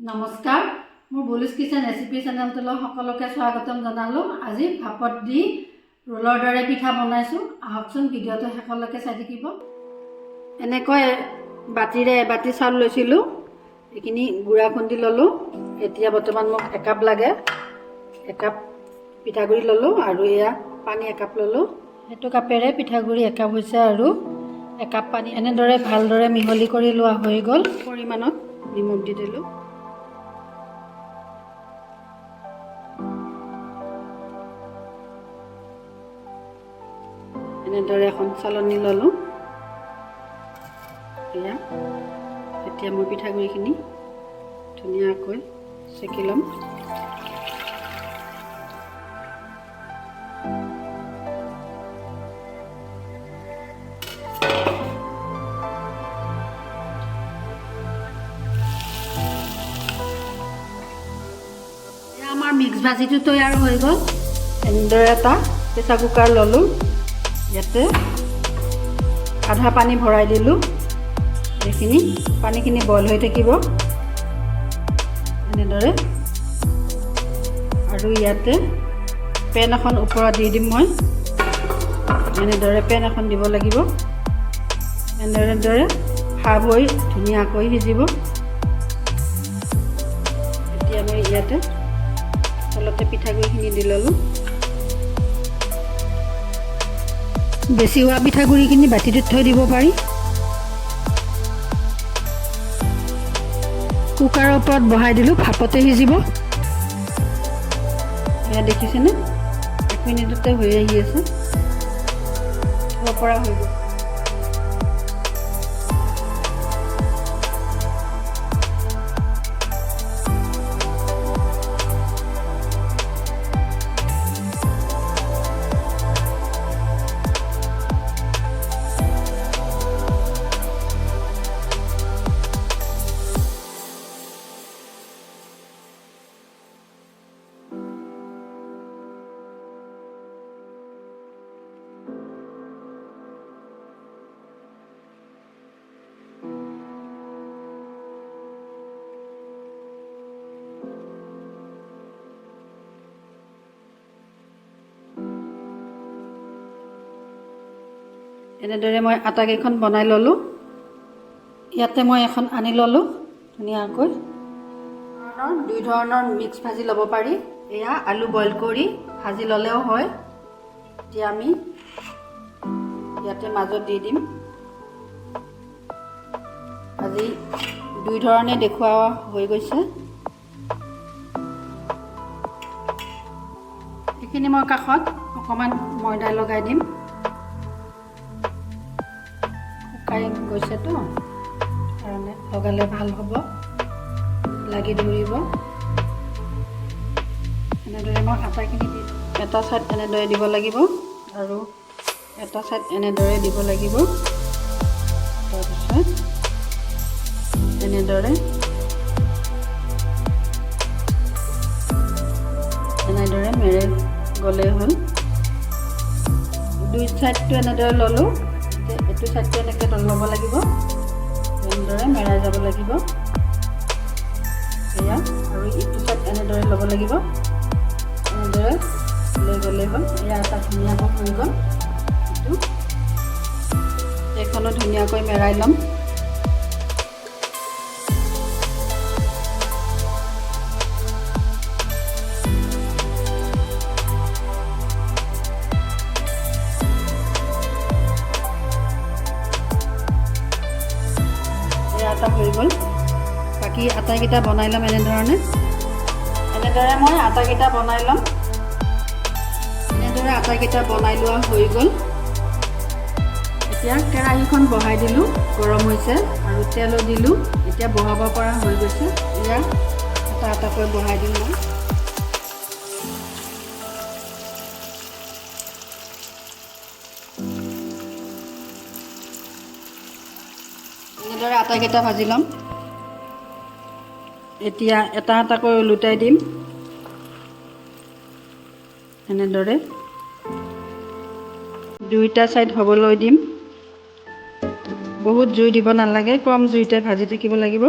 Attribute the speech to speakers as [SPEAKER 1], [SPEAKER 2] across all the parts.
[SPEAKER 1] নমস্কাৰ, মোৰ বুলুছ kitchen recipe চেনেলটোলৈ সকলোকে স্বাগতম জনালোঁ। আজি ভাপত দি ৰোলৰ দৰে পিঠা বনাইছোঁ। আহকচোন ভিডিঅ'টো শেষলৈকে চাই থাকিব। এনেকৈ বাতিৰে এবাতি চাউল লৈছিলোঁ, এইখিনি গুড়া খুন্দি ল'লোঁ। এতিয়া বৰ্তমান মোক একাপ লাগে, একাপ পিঠাগুড়ি ল'লোঁ আৰু এয়া পানী একাপ ল'লোঁ। সেইটো কাপেৰে পিঠাগুড়ি একাপ হৈছে আৰু একাপ পানী এনেদৰে ভালদৰে মিহলি কৰি লোৱা হৈ গ'ল। পৰিমাণত নিমখ দি দিলোঁ। এনেদৰে এখন চালনী ল'লোঁ। এয়া এতিয়া মই পিঠাগুড়িখিনি ধুনীয়াকৈ চেকি ল'ম। এয়া আমাৰ মিক্স ভাজিটো তৈয়াৰ হৈ গ'ল। এনেদৰে এটা প্ৰেছাৰ কুকাৰ ল'লোঁ। ইয়াতে আধা পানী ভৰাই দিলোঁ। এইখিনি পানীখিনি বইল হৈ থাকিব এনেদৰে। আৰু ইয়াতে পেন এখন ওপৰত দি দিম মই। এনেদৰে পেন এখন দিব লাগিব। এনেদৰে ভাপ হৈ ধুনীয়াকৈ সিজিব। এতিয়া মই ইয়াতে তলতে পিঠাগুড়িখিনি দি ল'লোঁ। বেছি হোৱা পিঠাগুড়িখিনি বাতিটোত থৈ দিব পাৰি। কুকাৰৰ ওপৰত বহাই দিলোঁ, ভাপতে সিজিব। এয়া দেখিছেনে, 1 মিনিটতে হৈ আহি আছে। থ'ব পৰা হৈ গ'ল। এনেদৰে মই আটাকেইখন বনাই ল'লোঁ। ইয়াতে মই এখন আনি ল'লোঁ ধুনীয়াকৈ। দুই ধৰণৰ মিক্স ভাজি ল'ব পাৰি। এয়া আলু বইল কৰি ভাজি ল'লেও হয়। এতিয়া আমি ইয়াতে মাজত দি দিম। আজি দুই ধৰণে দেখুওৱা হৈ গৈছে। এইখিনি মই কাষত অকণমান ময়দা লগাই দিম। শুকাই গৈছেতো, কাৰণে লগালে ভাল হ'ব, লাগি ধৰিব। এনেদৰে মই আটাখিনি দি এটা ছাইড এনেদৰে দিব লাগিব আৰু এটা ছাইড এনেদৰে দিব লাগিব। তাৰপিছত এনেদৰে মেৰাই গ'লেই হ'ল। দুই ছাইডটো এনেদৰে ল'লোঁ। এইটো ছাইডটো এনেকৈ ল'ব লাগিব, এনেদৰে মেৰাই যাব লাগিব। এয়া আৰু ইটো ছাইড এনেদৰে ল'ব লাগিব। এনেদৰে লৈ গ'লেই হ'ল। এয়া এটা ধুনীয়াকৈ হৈ গ'ল। এইখনো ধুনীয়াকৈ মেৰাই ল'ম। আটা হৈ গ'ল। বাকী আটাকেইটা বনাই ল'ম এনেদৰে মই আটাকেইটা বনাই ল'ম। এনেদৰে আটাকেইটা বনাই লোৱা হৈ গ'ল। এতিয়া কেৰাহীখন বহাই দিলোঁ, গৰম হৈছে আৰু তেলো দিলোঁ। এতিয়া বহাব পৰা হৈ গৈছে। এয়া এটা এটাকৈ বহাই দিম মই। এনেদৰে আটাকেইটা ভাজি ল'ম। এতিয়া এটা এটাকৈ ওলোটাই দিম। এনেদৰে দুইটা ছাইড হ'বলৈ দিম। বহুত জুই দিব নালাগে, কম জুইতে ভাজি থাকিব লাগিব।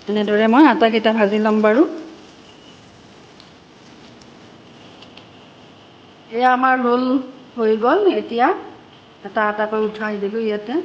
[SPEAKER 1] এনেদৰে মই আটাকেইটা ভাজি ল'ম বাৰু। এয়া আমাৰ ৰোল হৈ গ'ল। এতিয়া এটা এটাকৈ উঠাই দিলোঁ ইয়াতে।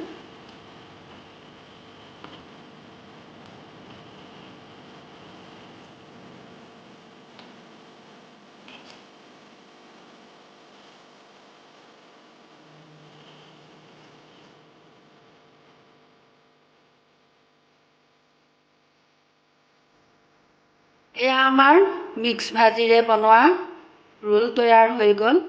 [SPEAKER 1] এয়া আমাৰ মিক্স ভাজিৰে বনোৱা ৰোল তৈয়াৰ হৈ গ'ল।